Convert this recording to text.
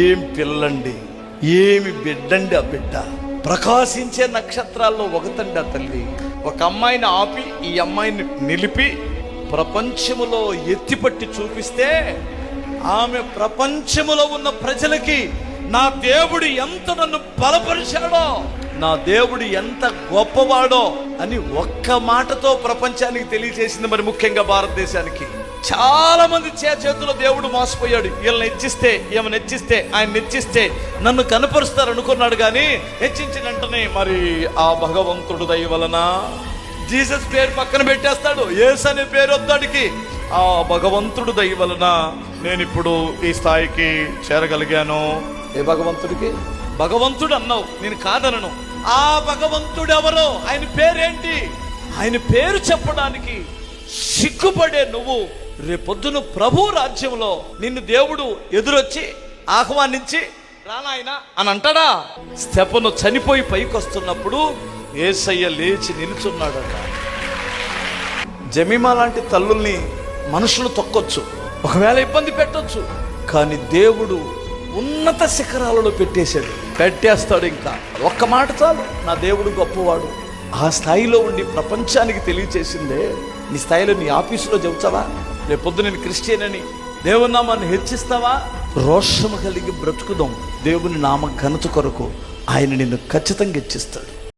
ఏం పిల్లండి, ఏమి బిడ్డండి ఆ బిడ్డ. ప్రకాశించే నక్షత్రాల్లో ఒకతండి ఆ తల్లి. ఒక అమ్మాయిని ఆపి ఈ అమ్మాయిని నిలిపి ప్రపంచములో ఎత్తిపట్టి చూపిస్తే ఆమె ప్రపంచములో ఉన్న ప్రజలకి నా దేవుడు ఎంత నన్ను బలపరిచాడో, నా దేవుడు ఎంత గొప్పవాడో అని ఒక్క మాటతో ప్రపంచానికి తెలియజేసింది. మరి ముఖ్యంగా భారతదేశానికి చాలా మంది చేతిలో దేవుడు మోసపోయాడు. వీళ్ళని హెచ్చిస్తే, ఏమైనా హెచ్చిస్తే, ఆయన హెచ్చిస్తే నన్ను కనపరుస్తారు అనుకున్నాడు. కానీ హెచ్చించిన వెంటనే మరి ఆ భగవంతుడు దయ వలన జీసస్ పేరు పక్కన పెట్టేస్తాడు. యేసు అనే పేరు వద్దాడికి. ఆ భగవంతుడు దయ వలన నేను ఇప్పుడు ఈ స్థాయికి చేరగలిగాను. ఏ భగవంతుడికి? భగవంతుడు అన్నావు, నేను కాదనను. ఆ భగవంతుడు ఎవరో, ఆయన పేరేంటి? ఆయన పేరు చెప్పడానికి సిగ్గుపడే నువ్వు రేపొద్దున ప్రభు రాజ్యంలో నిన్ను దేవుడు ఎదురొచ్చి ఆహ్వానించి రానాయనా అని అంటాడా? స్తెఫను చనిపోయి పైకి వస్తున్నప్పుడు యేసయ్య లేచి నిలుచున్నాడట. జమీమా లాంటి తల్లుల్ని మనుషులు తొక్కొచ్చు, ఒకవేళ ఇబ్బంది పెట్టొచ్చు, కానీ దేవుడు ఉన్నత శిఖరాలలో పెట్టేస్తాడు. ఇంకా ఒక్క మాట చాలు, నా దేవుడు గొప్పవాడు. ఆ స్థాయిలో ఉండి ప్రపంచానికి తెలియచేసిందే. నీ స్థాయిలో నీ ఆఫీసులో చెబుతావా? రేపొద్దు నేను క్రిస్టియన్ అని దేవుని నామాన్ని హెచ్చిస్తావా? రోషము కలిగి బ్రతుకుదాం. దేవుని నామ ఘనత కొరకు ఆయన నిన్ను ఖచ్చితంగా హెచ్చిస్తాడు.